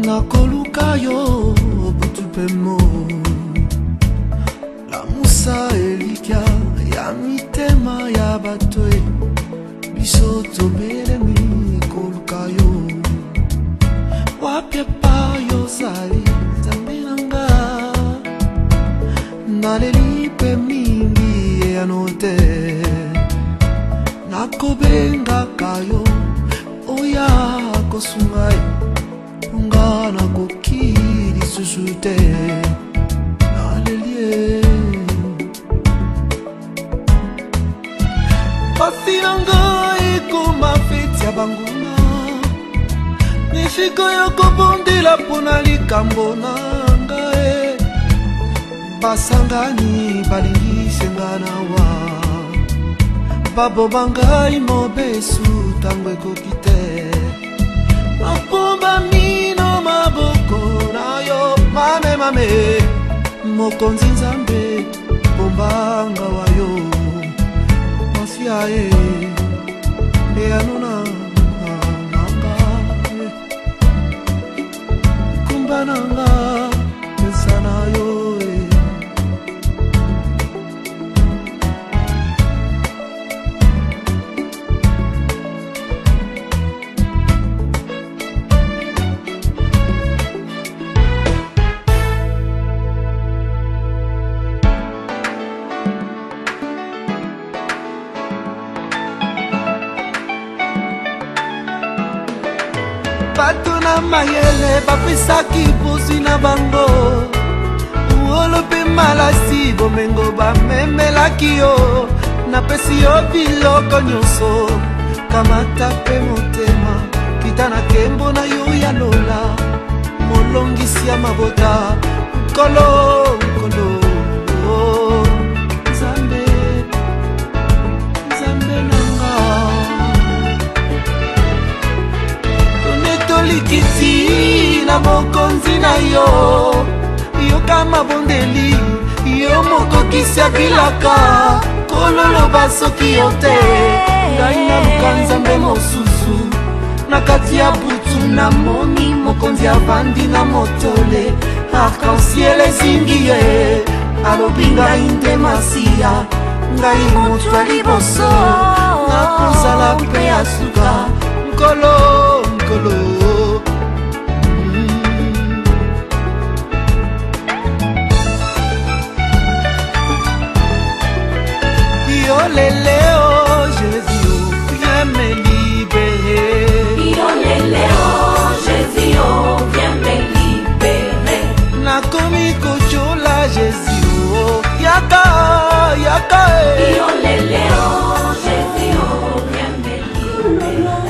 nakoluka yo butupemo la musa elikia ya mitema ya batoe biso tobelemi koluka yo wapye pa yo zali nzambe nanga naleli pe mingi eyanote nakobengaka yo oya kosungai nga nakokili susu te nalelie pasi na ngai ekoma feti ya banguna mifiko yo kobondela mpona likambo na ngai basangani balingisenga nawa babomba ngai mobesu ntango ekoki te napomba mino maboko na yo mame mame mokonzi nzambe bombanga wa yo mafia eyanona nanga kumba nanga pesa na yo bato na mayele bapesaki posi na bango uolo mpe malasi bomengo bamemelaki yo napesi yo biloko nyonso kamata mpe motema kita na kembo na yo ya lola molongisi ya mabota nkolo nkolo nzambe nzambe nanga likiti na mokonzi na yo yoka mabondeli yo mokokisi ya bilaka kololoba soki yo te ngai naluka nzambe mosusu na kati ya butu namoni mokonzi avandi na motole arc-en-ciel ezingi ye alobi ngai nde masiya ngai moto ya liboso nakozala mpe ya suka nkolo nkolo yo lele oh Jésus oh viens me libérer yo lele oh Jésus oh viens me libérer nakomi kochola Jésus oh yaka yaka yo lele oh Jésus oh viens me libérer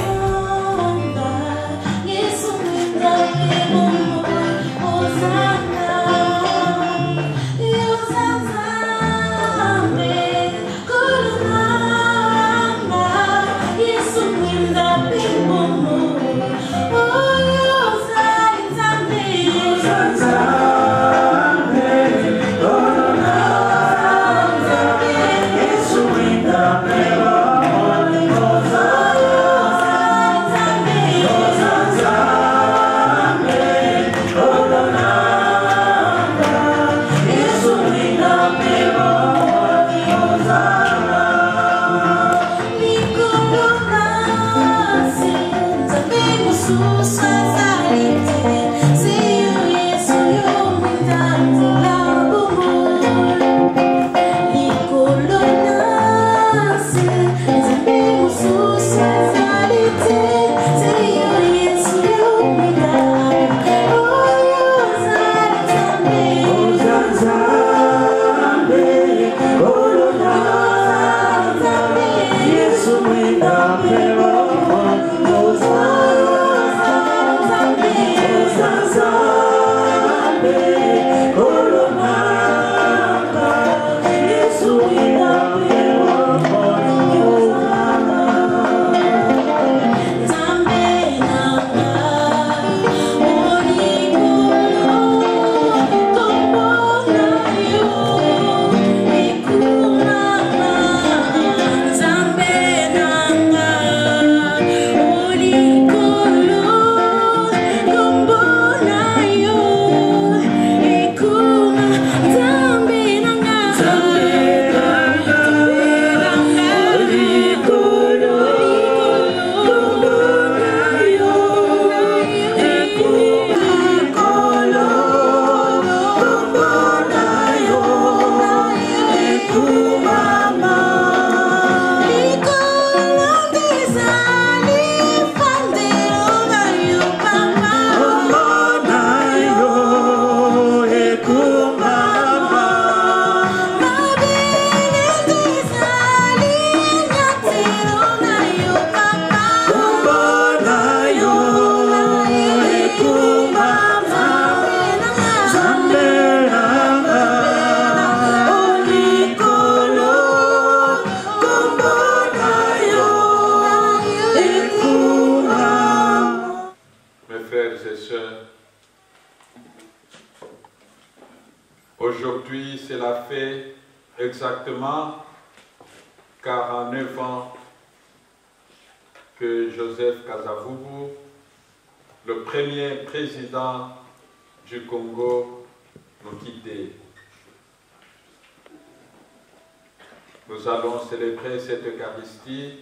Aujourd'hui, cela fait exactement 49 ans que Joseph Kasavubu, le premier président du Congo, nous quittait. Nous allons célébrer cette Eucharistie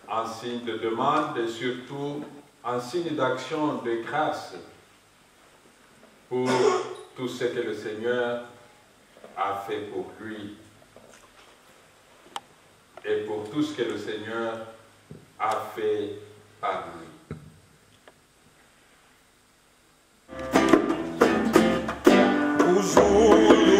en signe de demande et surtout en signe d'action de grâce pour tout ce que le Seigneur a fait pour lui et pour tout ce que le Seigneur a fait par lui. Zulu,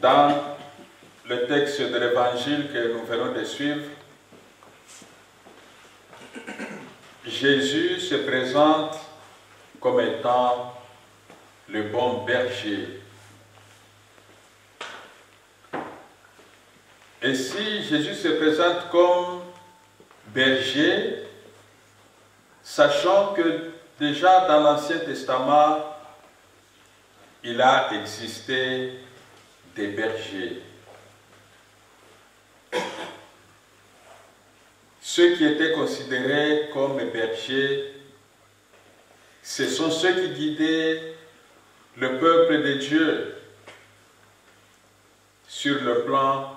Dans le texte de l'évangile que nous venons de suivre, Jésus se présente comme étant le bon berger. Et si Jésus se présente comme berger, sachant que déjà dans l'Ancien Testament, il a existé des bergers. Ceux qui étaient considérés comme bergers, ce sont ceux qui guidaient le peuple de Dieu sur le plan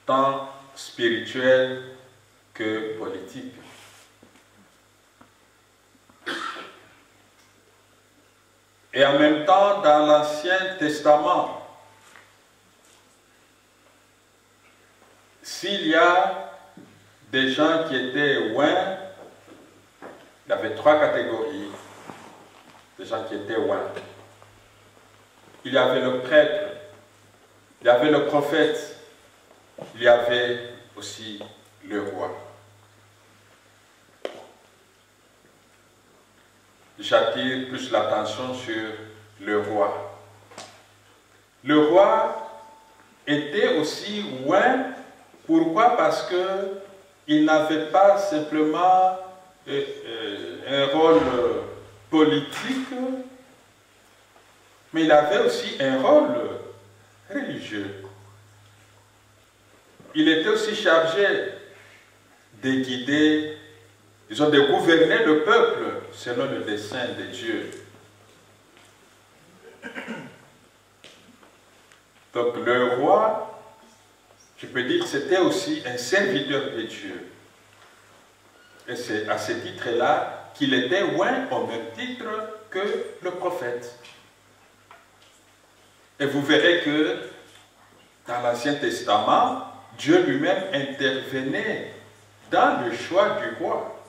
tant spirituel que politique. Et en même temps, dans l'Ancien Testament, s'il y a des gens qui étaient oints, il y avait trois catégories de gens qui étaient oints. Il y avait le prêtre, il y avait le prophète, il y avait aussi le roi. J'attire plus l'attention sur le roi. Le roi était aussi oint. Pourquoi? Parce qu'il n'avait pas simplement un rôle politique, mais il avait aussi un rôle religieux. Il était aussi chargé de guider, disons, de gouverner le peuple selon le dessein de Dieu. Donc le roi, je peux dire que c'était aussi un serviteur de Dieu. Et c'est à ce titre-là qu'il était oint au même titre que le prophète. Et vous verrez que dans l'Ancien Testament, Dieu lui-même intervenait dans le choix du roi.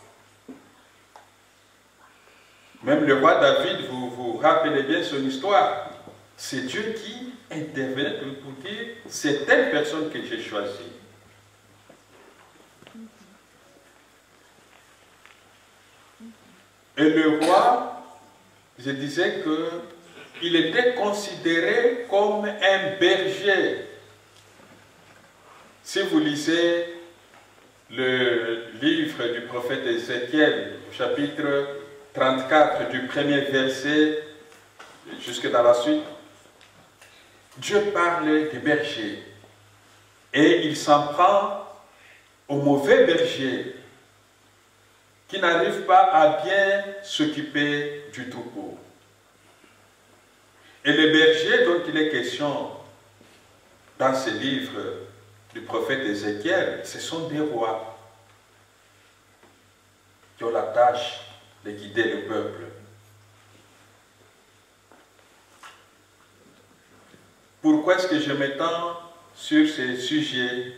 Même le roi David, vous vous rappelez bien son histoire. C'est Dieu qui intervenait pour dire, c'est telle personne que j'ai choisie. Et le roi, je disais qu'il était considéré comme un berger. Si vous lisez le livre du prophète Ézéchiel, chapitre 34, du premier verset jusque dans la suite, Dieu parle des bergers et il s'en prend aux mauvais bergers qui n'arrivent pas à bien s'occuper du troupeau. Et les bergers dont il est question dans ce livre du prophète Ézéchiel, ce sont des rois qui ont la tâche de guider le peuple. Pourquoi est-ce que je m'étends sur ces sujets?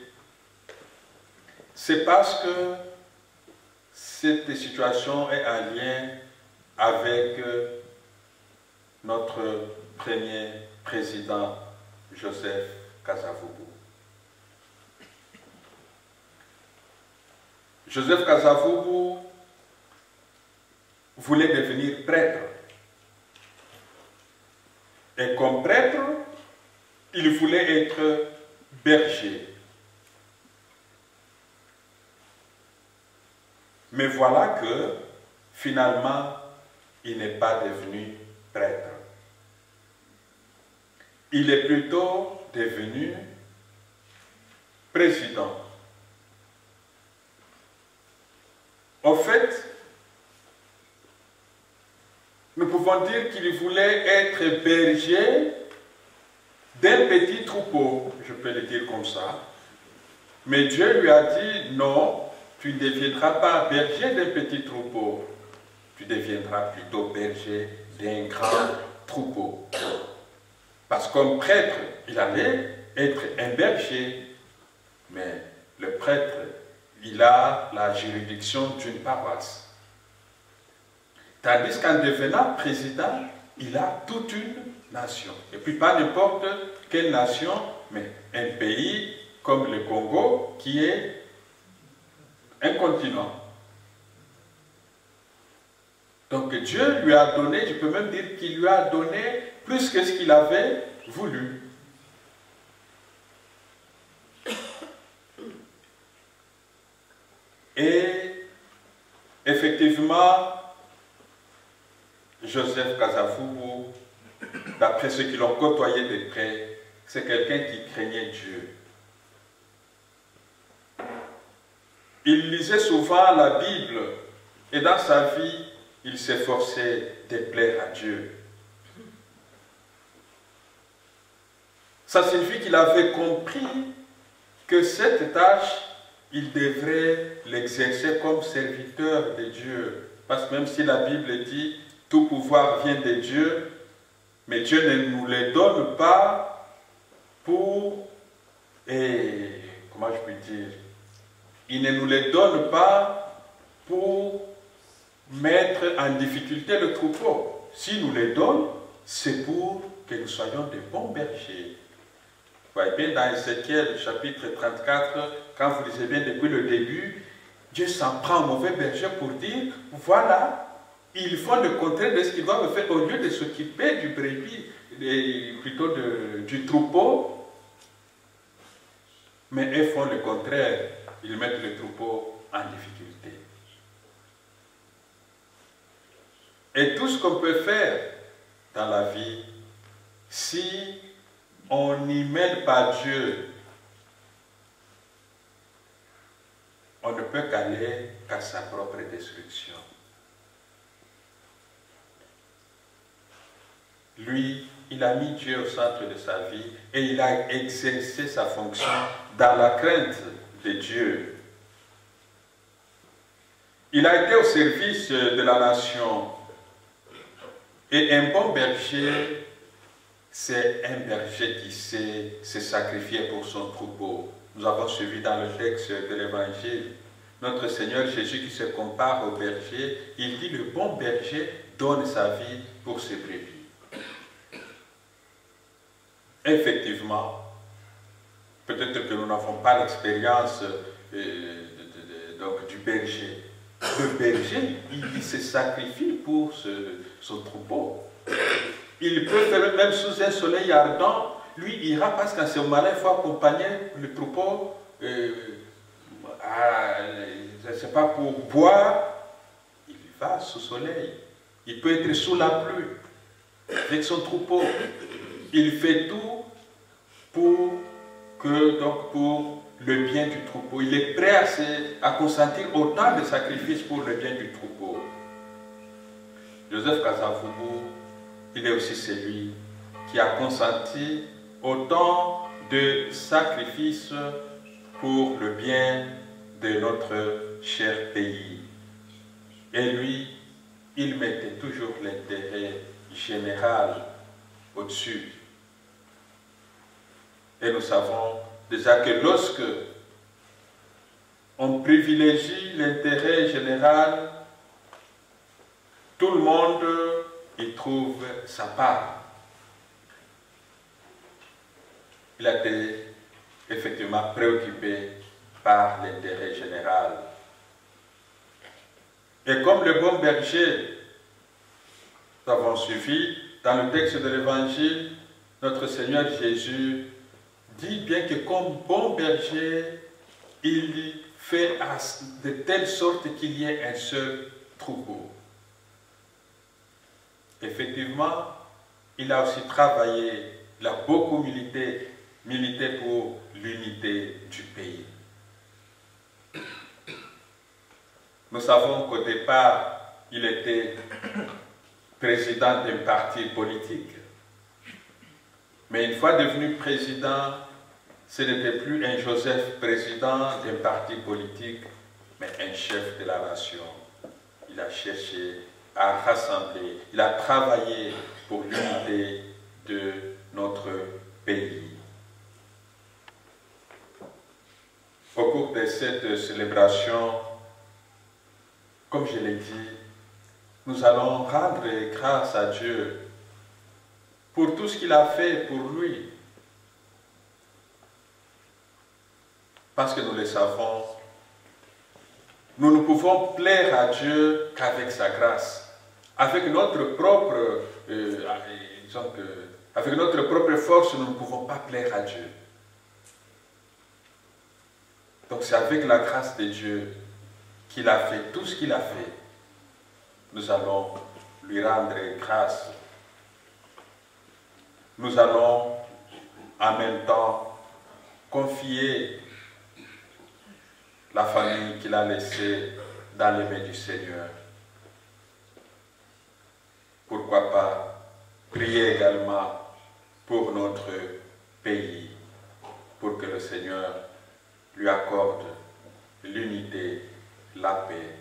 C'est parce que cette situation est en lien avec notre premier président, Joseph Kasavubu. Joseph Kasavubu voulait devenir prêtre. Et comme prêtre, il voulait être berger. Mais voilà que, finalement, il n'est pas devenu prêtre. Il est plutôt devenu président. En fait, nous pouvons dire qu'il voulait être berger d'un petit troupeau, je peux le dire comme ça. Mais Dieu lui a dit, non, tu ne deviendras pas berger d'un petit troupeau, tu deviendras plutôt berger d'un grand troupeau. Parce que comme prêtre, il allait être un berger, mais le prêtre, il a la juridiction d'une paroisse. Tandis qu'en devenant président, il a toute une nation. Et puis pas n'importe quelle nation, mais un pays comme le Congo qui est un continent. Donc Dieu lui a donné, je peux même dire qu'il lui a donné plus que ce qu'il avait voulu. Et effectivement, Joseph Kasavubu, d'après ceux qui l'ont côtoyé de près, c'est quelqu'un qui craignait Dieu. Il lisait souvent la Bible et dans sa vie, il s'efforçait de plaire à Dieu. Ça signifie qu'il avait compris que cette tâche, il devrait l'exercer comme serviteur de Dieu. Parce que même si la Bible dit « tout pouvoir vient de Dieu », mais Dieu ne nous le donne pas pour... comment je peux dire? Il ne nous le donne pas pour mettre en difficulté le troupeau. S'il nous les donne, c'est pour que nous soyons de bons bergers. Vous voyez bien dans Ézéchiel chapitre 34, quand vous lisez bien depuis le début, Dieu s'en prend au mauvais berger pour dire, voilà, ils font le contraire de ce qu'ils doivent faire au lieu de s'occuper du brebis, plutôt du troupeau, mais ils font le contraire, ils mettent le troupeau en difficulté. Et tout ce qu'on peut faire dans la vie, si on n'y mêle pas Dieu, on ne peut qu'aller qu'à sa propre destruction. Lui, il a mis Dieu au centre de sa vie et il a exercé sa fonction dans la crainte de Dieu. Il a été au service de la nation. Et un bon berger, c'est un berger qui sait se sacrifier pour son troupeau. Nous avons suivi dans le texte de l'Évangile notre Seigneur Jésus qui se compare au berger. Il dit, le bon berger donne sa vie pour ses brebis. Effectivement, peut-être que nous n'avons pas l'expérience du berger. Le berger, il se sacrifie pour son troupeau. Il peut faire même sous un soleil ardent, lui ira parce qu'en ce moment-là, il faut accompagner le troupeau, je ne sais pas, pour boire, il va sous soleil. Il peut être sous la pluie, avec son troupeau. Il fait tout pour le bien du troupeau. Il est prêt à consentir autant de sacrifices pour le bien du troupeau. Joseph Kasavubu, il est aussi celui qui a consenti autant de sacrifices pour le bien de notre cher pays. Et lui, il mettait toujours l'intérêt général au-dessus. Et nous savons déjà que lorsque on privilégie l'intérêt général, tout le monde y trouve sa part. Il a été effectivement préoccupé par l'intérêt général. Et comme le bon berger, nous avons suivi dans le texte de l'Évangile, notre Seigneur Jésus dit bien que comme bon berger, il fait de telle sorte qu'il y ait un seul troupeau. Effectivement, il a aussi travaillé, il a beaucoup milité pour l'unité du pays. Nous savons qu'au départ, il était président d'un parti politique. Mais une fois devenu président, ce n'était plus un Joseph président d'un parti politique, mais un chef de la nation. Il a cherché à rassembler, il a travaillé pour l'unité de notre pays. Au cours de cette célébration, comme je l'ai dit, nous allons rendre grâce à Dieu pour tout ce qu'il a fait pour lui. Parce que nous le savons, nous ne pouvons plaire à Dieu qu'avec sa grâce. Avec notre propre, avec notre propre force, nous ne pouvons pas plaire à Dieu. Donc c'est avec la grâce de Dieu qu'il a fait tout ce qu'il a fait. Nous allons lui rendre grâce. Nous allons en même temps confier la famille qu'il a laissée dans les mains du Seigneur. Pourquoi pas prier également pour notre pays, pour que le Seigneur lui accorde l'unité, la paix.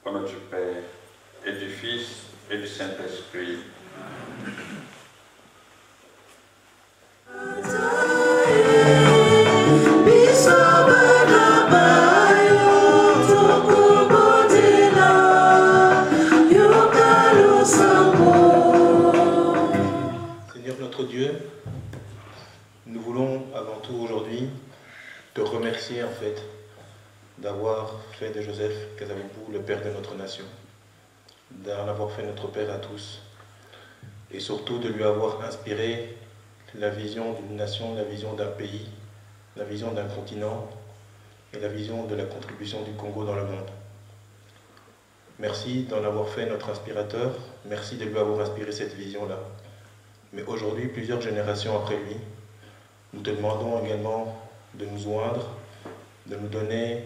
Au nom du Père et du Fils et du Saint-Esprit. Seigneur notre Dieu, nous voulons avant tout aujourd'hui te remercier en fait d'avoir fait de Joseph Kasavubu le père de notre nation, d'en avoir fait notre père à tous, et surtout de lui avoir inspiré la vision d'une nation, la vision d'un pays, la vision d'un continent et la vision de la contribution du Congo dans le monde. Merci d'en avoir fait notre inspirateur, merci de lui avoir inspiré cette vision-là. Mais aujourd'hui, plusieurs générations après lui, nous te demandons également de nous joindre, de nous donner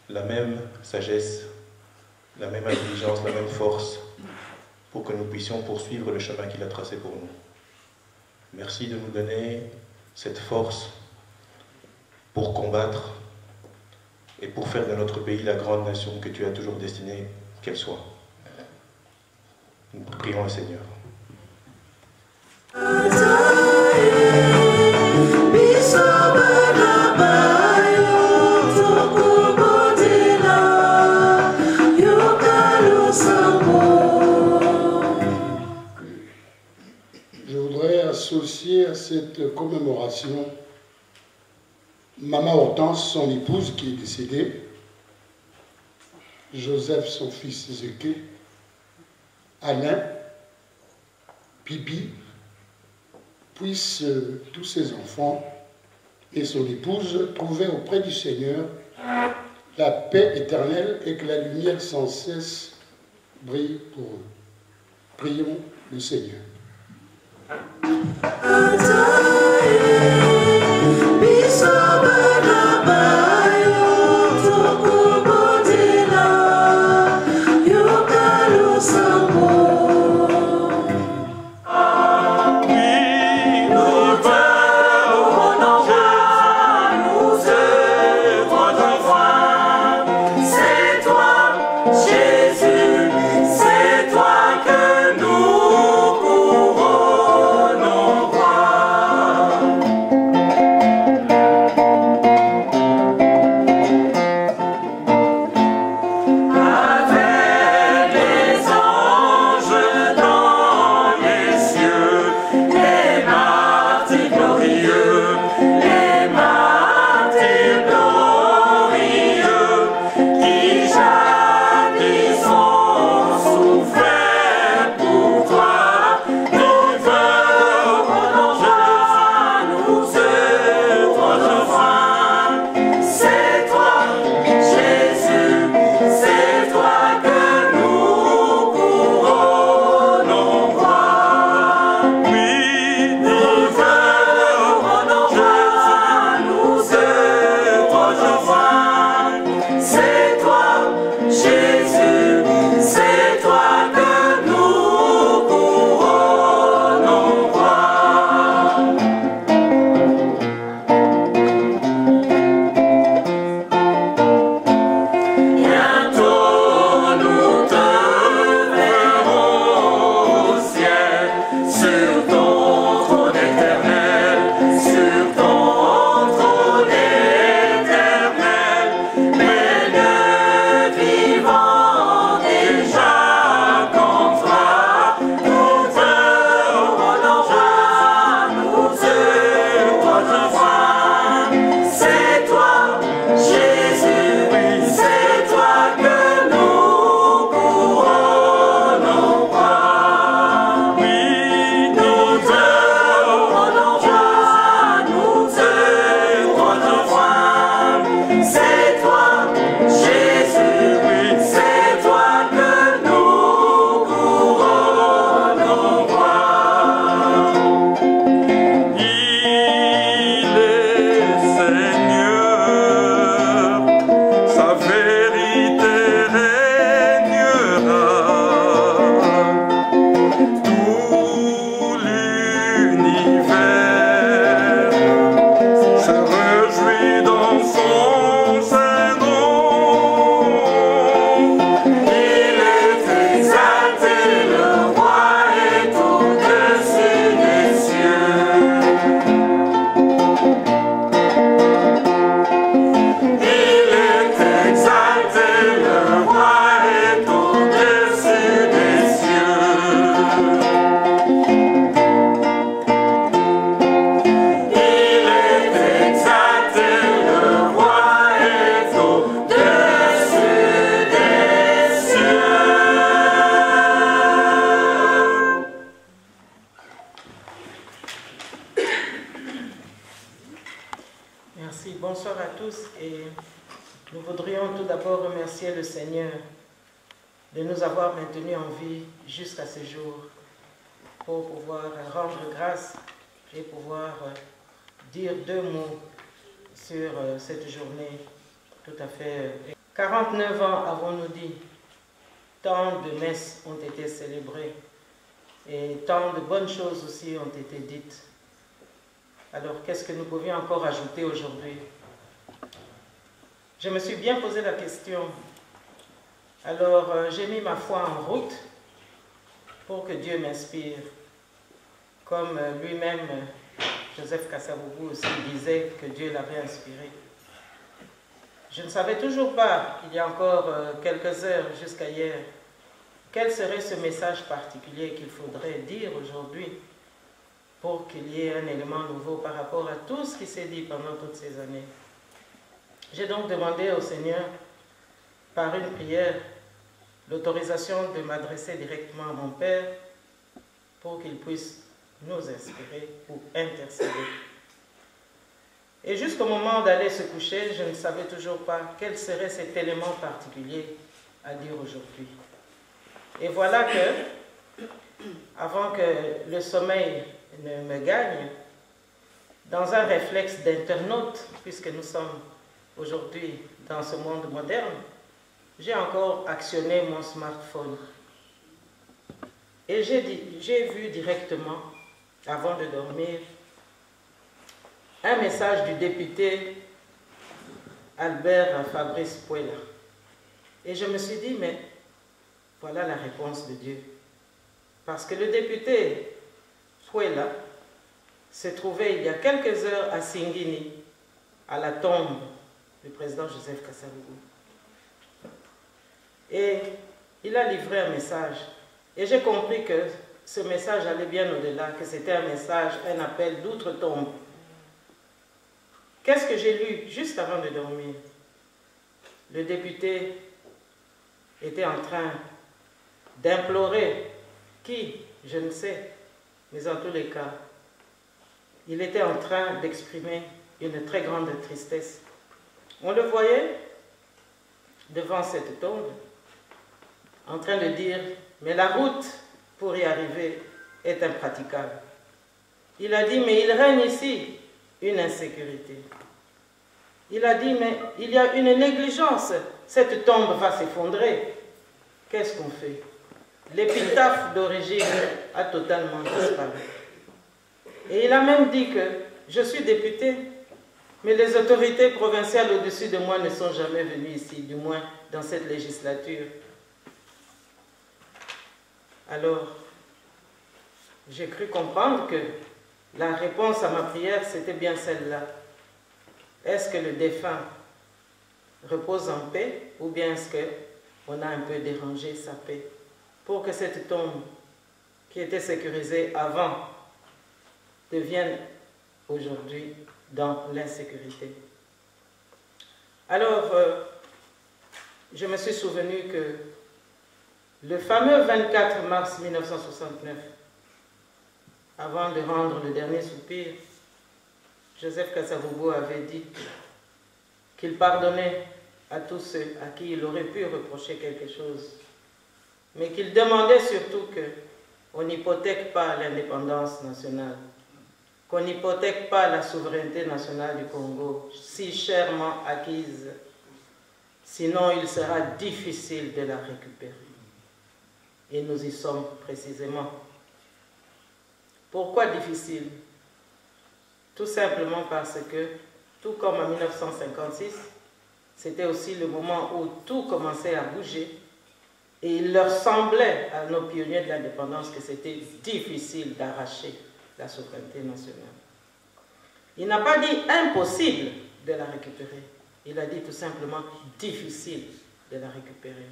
la même sagesse, la même intelligence, la même force, pour que nous puissions poursuivre le chemin qu'il a tracé pour nous. Merci de nous donner cette force pour combattre et pour faire de notre pays la grande nation que tu as toujours destinée qu'elle soit. Nous prions le Seigneur. Je voudrais associer à cette commémoration Maman Hortense, son épouse qui est décédée, Joseph, son fils Ézéchiel, Alain, Pipi, puissent tous ses enfants et son épouse trouver auprès du Seigneur la paix éternelle et que la lumière sans cesse brille pour eux. Prions le Seigneur. C'est toi que nous couronnons, roi. Nous voudrions tout d'abord remercier le Seigneur de nous avoir maintenus en vie jusqu'à ce jour pour pouvoir rendre grâce et pouvoir dire 2 mots sur cette journée tout à fait. 49 ans avons-nous dit, tant de messes ont été célébrées et tant de bonnes choses aussi ont été dites. Alors qu'est-ce que nous pouvions encore ajouter aujourd'hui? Je me suis bien posé la question. Alors j'ai mis ma foi en route pour que Dieu m'inspire. Comme lui-même, Joseph Kasavubu aussi disait que Dieu l'avait inspiré. Je ne savais toujours pas, il y a encore quelques heures jusqu'à hier, quel serait ce message particulier qu'il faudrait dire aujourd'hui pour qu'il y ait un élément nouveau par rapport à tout ce qui s'est dit pendant toutes ces années. J'ai donc demandé au Seigneur, par une prière, l'autorisation de m'adresser directement à mon Père pour qu'il puisse nous inspirer ou intercéder. Et jusqu'au moment d'aller se coucher, je ne savais toujours pas quel serait cet élément particulier à dire aujourd'hui. Et voilà que, avant que le sommeil ne me gagne, dans un réflexe d'internaute, puisque nous sommes aujourd'hui dans ce monde moderne, j'ai encore actionné mon smartphone. Et j'ai vu directement, avant de dormir, un message du député Albert Fabrice Puela. Et je me suis dit, mais voilà la réponse de Dieu. Parce que le député Puela se trouvait il y a quelques heures à Singini, à la tombe du président Joseph Kasavubu. Et il a livré un message. Et j'ai compris que ce message allait bien au-delà, que c'était un message, un appel d'outre-tombe. Qu'est-ce que j'ai lu juste avant de dormir? Le député était en train d'implorer qui, je ne sais, mais en tous les cas, il était en train d'exprimer une très grande tristesse. On le voyait devant cette tombe, en train de dire, mais la route pour y arriver est impraticable. Il a dit, mais il règne ici une insécurité. Il a dit, mais il y a une négligence, cette tombe va s'effondrer. Qu'est-ce qu'on fait? L'épitaphe d'origine a totalement disparu. Et il a même dit que je suis député, mais les autorités provinciales au-dessus de moi ne sont jamais venues ici, du moins dans cette législature. Alors, j'ai cru comprendre que la réponse à ma prière, c'était bien celle-là. Est-ce que le défunt repose en paix ou bien est-ce qu'on a un peu dérangé sa paix pour que cette tombe qui était sécurisée avant devienne aujourd'hui dans l'insécurité? Alors, je me suis souvenu que le fameux 24 mars 1969, avant de rendre le dernier soupir, Joseph Kasavubu avait dit qu'il pardonnait à tous ceux à qui il aurait pu reprocher quelque chose, mais qu'il demandait surtout qu'on n'hypothèque pas l'indépendance nationale, qu'on n'hypothèque pas la souveraineté nationale du Congo, si chèrement acquise, sinon il sera difficile de la récupérer. Et nous y sommes précisément. Pourquoi difficile? Tout simplement parce que, tout comme en 1956, c'était aussi le moment où tout commençait à bouger et il leur semblait à nos pionniers de l'indépendance que c'était difficile d'arracher la souveraineté nationale. Il n'a pas dit impossible de la récupérer, il a dit tout simplement difficile de la récupérer.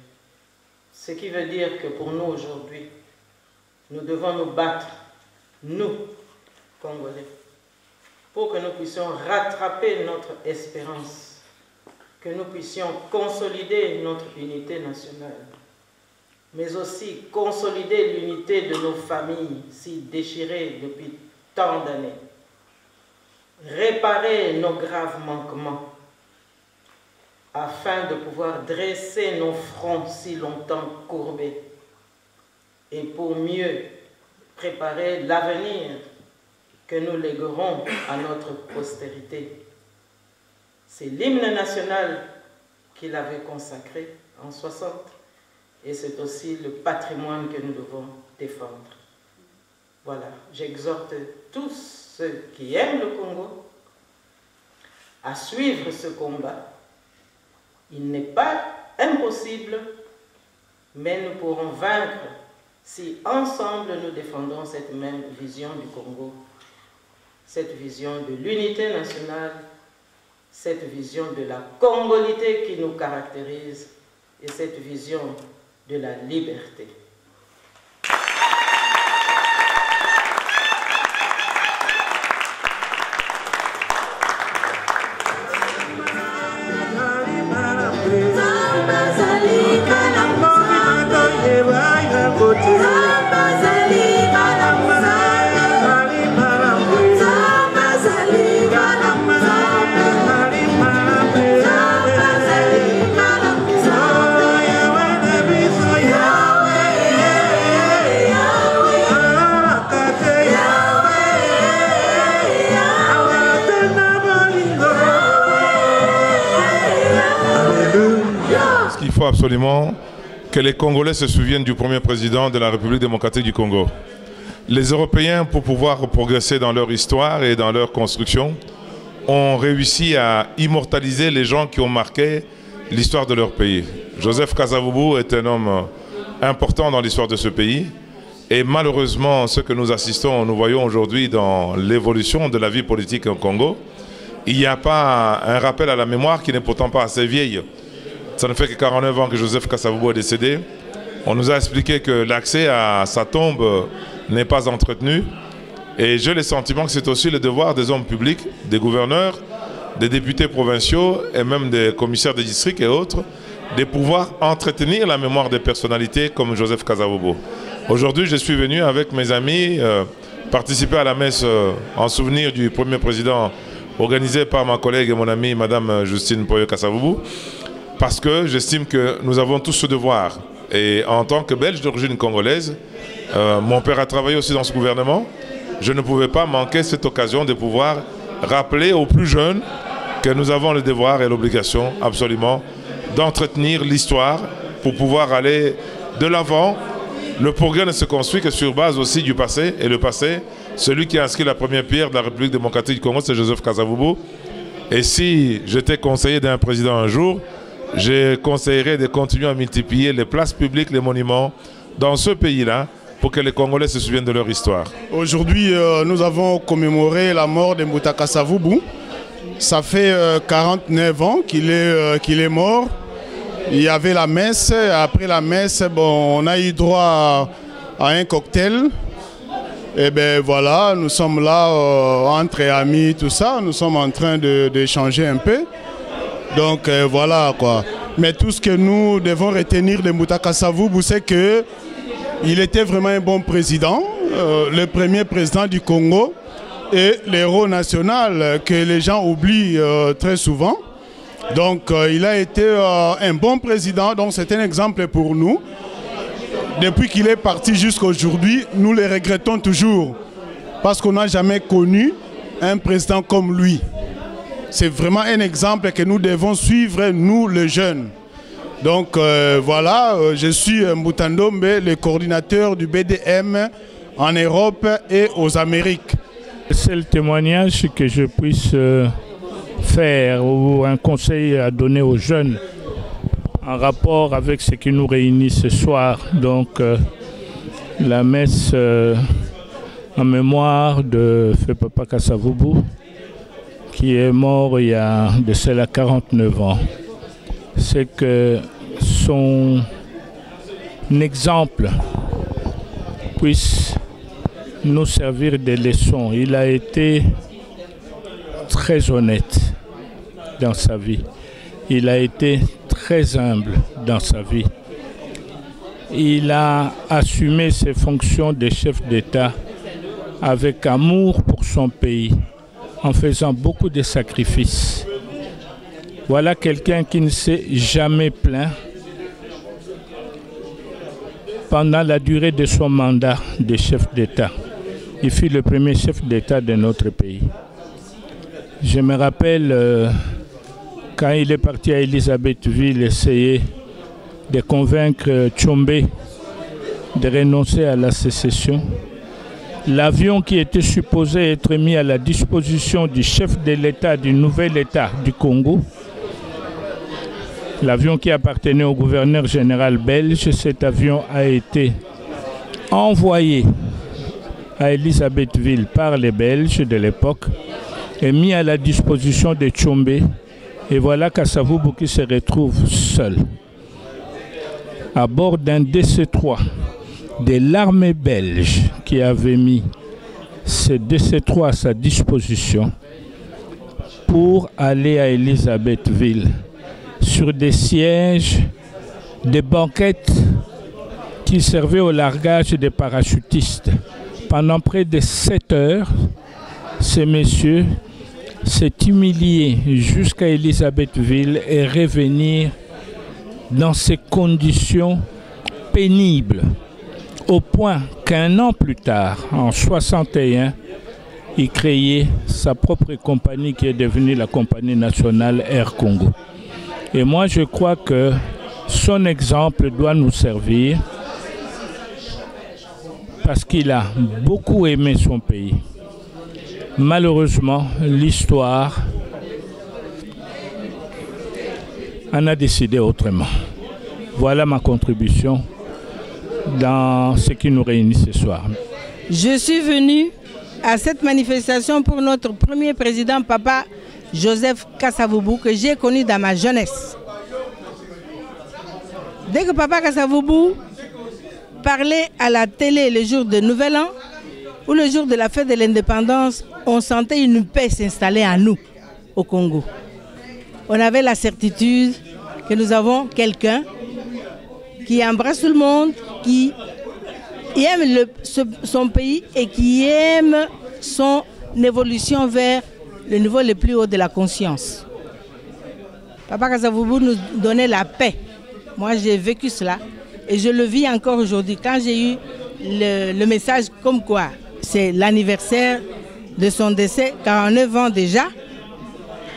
Ce qui veut dire que pour nous aujourd'hui, nous devons nous battre, nous, Congolais, pour que nous puissions rattraper notre espérance, que nous puissions consolider notre unité nationale, mais aussi consolider l'unité de nos familles si déchirées depuis tant d'années, réparer nos graves manquements, afin de pouvoir dresser nos fronts si longtemps courbés et pour mieux préparer l'avenir que nous léguerons à notre postérité. C'est l'hymne national qu'il avait consacré en 60 et c'est aussi le patrimoine que nous devons défendre. Voilà, j'exhorte tous ceux qui aiment le Congo à suivre ce combat. Il n'est pas impossible, mais nous pourrons vaincre si ensemble nous défendons cette même vision du Congo, cette vision de l'unité nationale, cette vision de la congolité qui nous caractérise et cette vision de la liberté. Il faut absolument que les Congolais se souviennent du premier président de la République démocratique du Congo. Les Européens, pour pouvoir progresser dans leur histoire et dans leur construction, ont réussi à immortaliser les gens qui ont marqué l'histoire de leur pays. Joseph Kasavubu est un homme important dans l'histoire de ce pays. Et malheureusement, ce que nous assistons, nous voyons aujourd'hui dans l'évolution de la vie politique au Congo, il n'y a pas un rappel à la mémoire qui n'est pourtant pas assez vieille. Ça ne fait que 49 ans que Joseph Kasavubu est décédé. On nous a expliqué que l'accès à sa tombe n'est pas entretenu. Et j'ai le sentiment que c'est aussi le devoir des hommes publics, des gouverneurs, des députés provinciaux et même des commissaires de district et autres, de pouvoir entretenir la mémoire des personnalités comme Joseph Kasavubu. Aujourd'hui, je suis venu avec mes amis participer à la messe en souvenir du premier président organisée par ma collègue et mon amie, Madame Justine Poyo Kasavubu, parce que j'estime que nous avons tous ce devoir. Et en tant que Belge d'origine congolaise, mon père a travaillé aussi dans ce gouvernement. Je ne pouvais pas manquer cette occasion de pouvoir rappeler aux plus jeunes que nous avons le devoir et l'obligation absolument d'entretenir l'histoire pour pouvoir aller de l'avant. Le progrès ne se construit que sur base aussi du passé. Et le passé, celui qui a inscrit la première pierre de la République démocratique du Congo, c'est Joseph Kasavubu. Et si j'étais conseiller d'un président un jour, je conseillerais de continuer à multiplier les places publiques, les monuments dans ce pays-là pour que les Congolais se souviennent de leur histoire. Aujourd'hui, nous avons commémoré la mort de Mbouta Kasavubu. Ça fait 49 ans qu'il est mort. Il y avait la messe. Après la messe, bon, on a eu droit à un cocktail. Et bien voilà, nous sommes là entre amis, tout ça. Nous sommes en train d'échanger un peu. Donc voilà quoi. Mais tout ce que nous devons retenir de Mbouta Kasavubu, c'est qu'il était vraiment un bon président, le premier président du Congo et l'héros national que les gens oublient très souvent. Donc il a été un bon président, donc c'est un exemple pour nous. Depuis qu'il est parti jusqu'à aujourd'hui, nous le regrettons toujours parce qu'on n'a jamais connu un président comme lui. C'est vraiment un exemple que nous devons suivre, nous les jeunes. Donc voilà, je suis Mbouta Ndombe, le coordinateur du BDM en Europe et aux Amériques. C'est le témoignage que je puisse faire ou un conseil à donner aux jeunes en rapport avec ce qui nous réunit ce soir. Donc la messe en mémoire de Feu Papa Kasavubu, qui est mort il y a de cela 49 ans. C'est que son exemple puisse nous servir de leçons. Il a été très honnête dans sa vie. Il a été très humble dans sa vie. Il a assumé ses fonctions de chef d'État avec amour pour son pays, en faisant beaucoup de sacrifices. Voilà quelqu'un qui ne s'est jamais plaint pendant la durée de son mandat de chef d'État. Il fut le premier chef d'État de notre pays. Je me rappelle quand il est parti à Elisabethville essayer de convaincre Tchombe de renoncer à la sécession. L'avion qui était supposé être mis à la disposition du chef de l'État, du nouvel État du Congo, l'avion qui appartenait au gouverneur général belge, cet avion a été envoyé à Elisabethville par les Belges de l'époque et mis à la disposition de Tchombe. Et voilà Kasavubu qui se retrouve seul à bord d'un DC-3 de l'armée belge qui avait mis ce DC-3 à sa disposition pour aller à Elisabethville sur des sièges, des banquettes qui servaient au largage des parachutistes. Pendant près de 7 heures, ces messieurs s'est humilié jusqu'à Elisabethville et revenir dans ces conditions pénibles, au point qu'un an plus tard, en 1961, il créait sa propre compagnie qui est devenue la compagnie nationale Air Congo. Et moi, je crois que son exemple doit nous servir parce qu'il a beaucoup aimé son pays. Malheureusement, l'histoire en a décidé autrement. Voilà ma contribution dans ce qui nous réunit ce soir. Je suis venu à cette manifestation pour notre premier président, Papa Joseph Kasavubu, que j'ai connu dans ma jeunesse. Dès que Papa Kasavubu parlait à la télé le jour de Nouvel An ou le jour de la fête de l'indépendance, on sentait une paix s'installer en nous, au Congo. On avait la certitude que nous avons quelqu'un qui embrasse tout le monde, qui aime son pays et qui aime son évolution vers le niveau le plus haut de la conscience. Papa Kasavubu nous donnait la paix. Moi, j'ai vécu cela et je le vis encore aujourd'hui. Quand j'ai eu le message comme quoi c'est l'anniversaire de son décès, 49 ans déjà,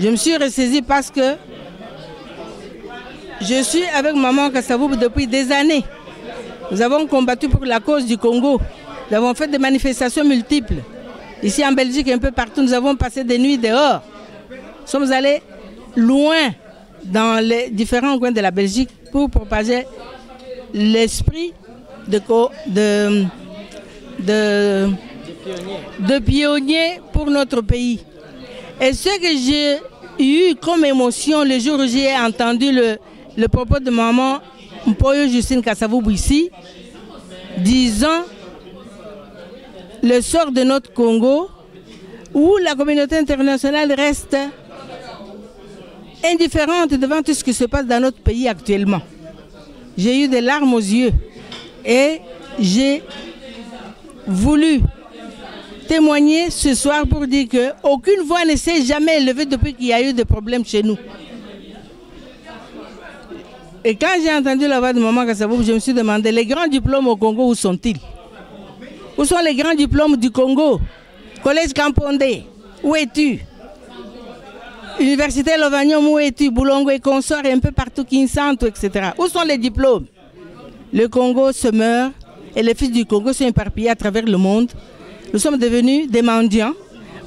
je me suis ressaisie parce que je suis avec maman Kasavubu depuis des années. Nous avons combattu pour la cause du Congo. Nous avons fait des manifestations multiples. Ici en Belgique, un peu partout, nous avons passé des nuits dehors. Nous sommes allés loin dans les différents coins de la Belgique pour propager l'esprit de pionnier pour notre pays. Et ce que j'ai eu comme émotion le jour où j'ai entendu le propos de maman Mpoyo Justine Kasavubu ici, disant le sort de notre Congo, où la communauté internationale reste indifférente devant tout ce qui se passe dans notre pays actuellement. J'ai eu des larmes aux yeux et j'ai voulu témoigner ce soir pour dire qu'aucune voix ne s'est jamais élevée depuis qu'il y a eu des problèmes chez nous. Et quand j'ai entendu la voix de maman Kasavubu, je me suis demandé, les grands diplômes au Congo, où sont-ils? Où sont les grands diplômes du Congo? Collège Kamponde, où es-tu? Université Lovanium, où es-tu? Boulongo et consorts et un peu partout, Kinsanto, etc. Où sont les diplômes? Le Congo se meurt et les fils du Congo sont éparpillés à travers le monde. Nous sommes devenus des mendiants.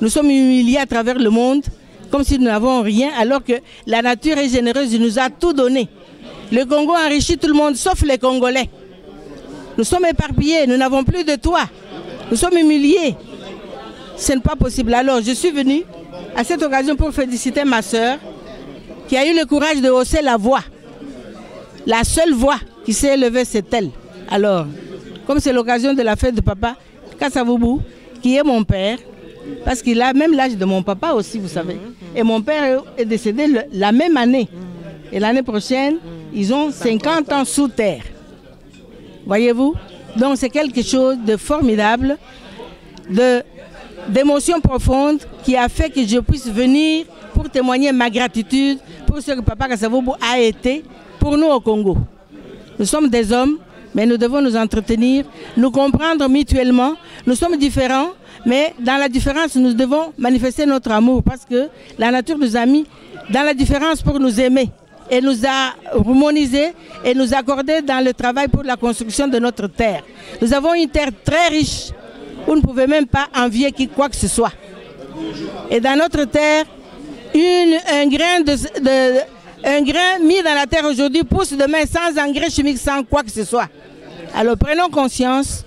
Nous sommes humiliés à travers le monde comme si nous n'avons rien alors que la nature est généreuse, elle nous a tout donné. Le Congo enrichit tout le monde sauf les Congolais. Nous sommes éparpillés, nous n'avons plus de toit. Nous sommes humiliés. Ce n'est pas possible. Alors je suis venue à cette occasion pour féliciter ma soeur qui a eu le courage de hausser la voix. La seule voix qui s'est élevée, c'est elle. Alors, comme c'est l'occasion de la fête de Papa Kasavubu, qui est mon père, parce qu'il a même l'âge de mon papa aussi, vous savez. Et mon père est décédé la même année. Et l'année prochaine, ils ont 50 ans sous terre. Voyez-vous? Donc c'est quelque chose de formidable, d'émotion profonde qui a fait que je puisse venir pour témoigner ma gratitude pour ce que Papa Kasavubu a été pour nous au Congo. Nous sommes des hommes, mais nous devons nous entretenir, nous comprendre mutuellement. Nous sommes différents, mais dans la différence, nous devons manifester notre amour parce que la nature nous a mis dans la différence pour nous aimer et nous a harmonisés et nous accorder dans le travail pour la construction de notre terre. Nous avons une terre très riche où on ne pouvait même pas envier quoi que ce soit. Et dans notre terre, un grain mis dans la terre aujourd'hui pousse demain sans engrais chimiques, sans quoi que ce soit. Alors prenons conscience,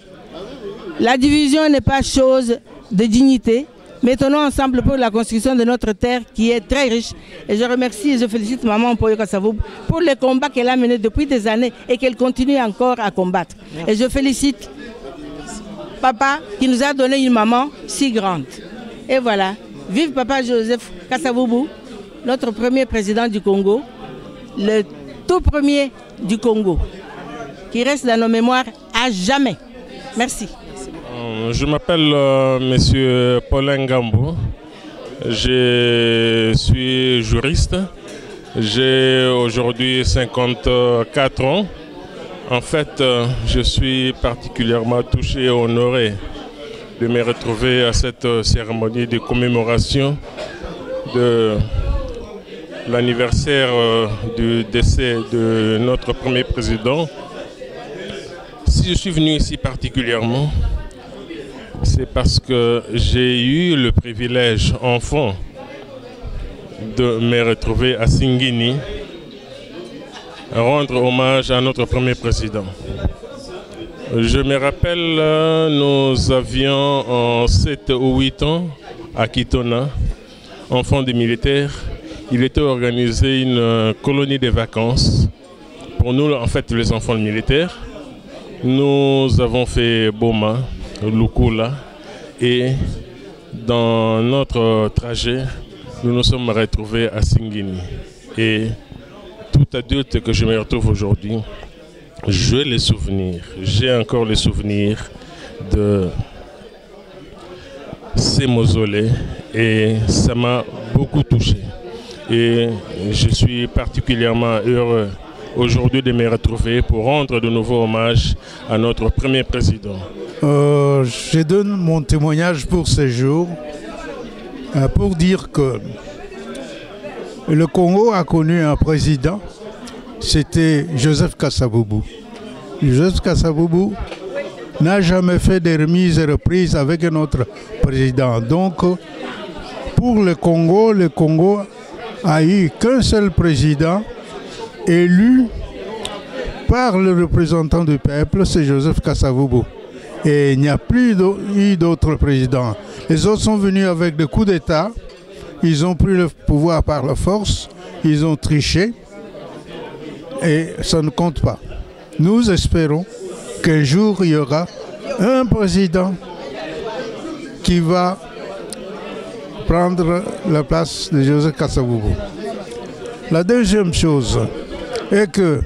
la division n'est pas chose de dignité. Mettons-nous ensemble pour la construction de notre terre qui est très riche. Et je remercie et je félicite Maman Mpoyo Kasavubu pour les combats qu'elle a menés depuis des années et qu'elle continue encore à combattre. Et je félicite Papa qui nous a donné une maman si grande. Et voilà, vive Papa Joseph Kasavubu, notre premier président du Congo, le tout premier du Congo, qui reste dans nos mémoires à jamais. Merci. Je m'appelle Monsieur Paulin Gambo. Je suis juriste. J'ai aujourd'hui 54 ans. En fait, je suis particulièrement touché et honoré de me retrouver à cette cérémonie de commémoration de l'anniversaire du décès de notre premier président. Si je suis venu ici particulièrement, c'est parce que j'ai eu le privilège, enfant, de me retrouver à Singini, rendre hommage à notre premier président. Je me rappelle, nous avions 7 ou 8 ans à Kitona, enfants des militaires. Il était organisé une colonie de vacances pour nous, en fait, les enfants militaires. Nous avons fait Boma, Lukula, et dans notre trajet, nous nous sommes retrouvés à Singini. Et tout adulte que je me retrouve aujourd'hui, j'ai encore les souvenirs de ces mausolées et ça m'a beaucoup touché. Et je suis particulièrement heureux aujourd'hui de me retrouver pour rendre de nouveau hommage à notre premier président. Je donne mon témoignage pour ce jour pour dire que le Congo a connu un président, c'était Joseph Kasavubu. Joseph Kasavubu n'a jamais fait de remises et reprises avec un autre président. Donc, pour le Congo a eu qu'un seul président élu par le représentant du peuple, c'est Joseph Kasavubu. Et il n'y a plus eu d'autres présidents. Les autres sont venus avec des coups d'État, ils ont pris le pouvoir par la force, ils ont triché, et ça ne compte pas. Nous espérons qu'un jour il y aura un président qui va prendre la place de Joseph Kasavubu. La deuxième chose est que,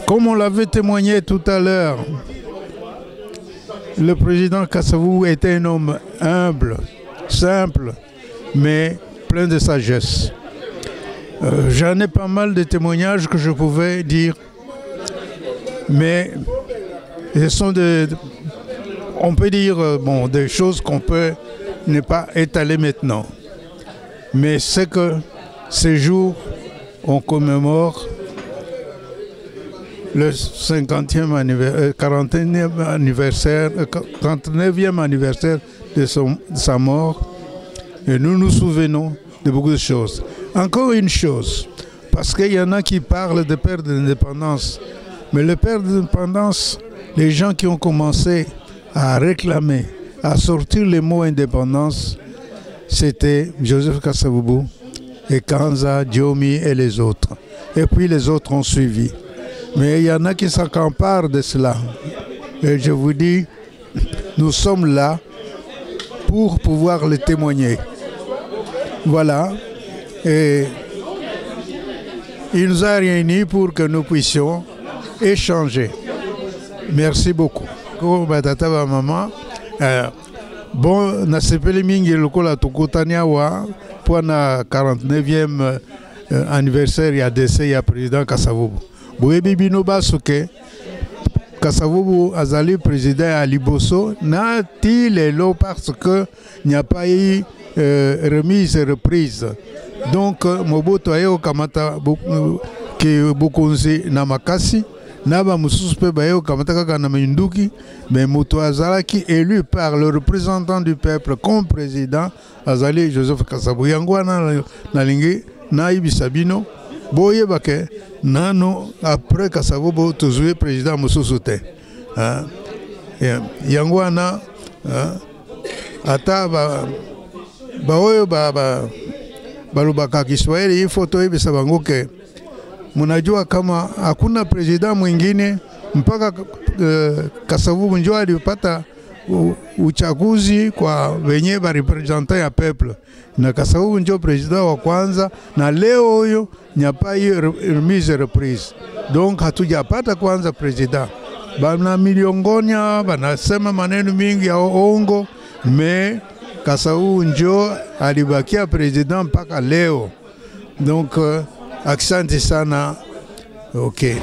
comme on l'avait témoigné tout à l'heure, le président Kasavubu était un homme humble, simple, mais plein de sagesse. J'en ai pas mal de témoignages que je pouvais dire, mais ce sont on peut dire des choses qu'on peut ne pas étaler maintenant. Mais c'est que ces jours, on commémore le 39e anniversaire de sa mort, et nous nous souvenons de beaucoup de choses. Encore une chose, parce qu'il y en a qui parlent de perte d'indépendance, mais le perte d'indépendance, les gens qui ont commencé à réclamer, à sortir les mots indépendance, c'était Joseph Kasavubu et Kanza, Diomi et les autres. Et puis les autres ont suivi. Mais il y en a qui s'accaparent de cela. Et je vous dis, nous sommes là pour pouvoir le témoigner. Voilà. Et il nous a réunis pour que nous puissions échanger. Merci beaucoup. Maman. Bon, nasepeli mingi lokola tokutania wa pour na 49e anniversaire ya décès ya président Kasavubu. Boyebi bino basuke Kasavubu azali président à Liboso na ti lelo parce que n'y a pas eu remise et reprise. Donc Mobutu ayo kamata ke bokonzi na makasi naba mususu pe bayo kamata kaka na minduki, mais moto azalaki élu par le représentant du peuple comme président azali Joseph Kasavubu. Yango na lingi na ibisabino boye bake nano après Kasavubu tozoué président mususu te. Yango na ata baoyo balubaka Kiswahili hii foto hivi sabango ke munajua kama hakuna president mwingine mpaka Kasavubu njo alipata uchaguzi kwa wenye ba representant ya peuple, na Kasavubu njo president wa kwanza, na leo huyo nyapa hiyo remise reprise. Donc hatujapata kwanza president, bana miliongonya banasema maneno mingi ya ongo, me Kasavubu njo alibakia president mpaka leo. Donc asante sana. Okay.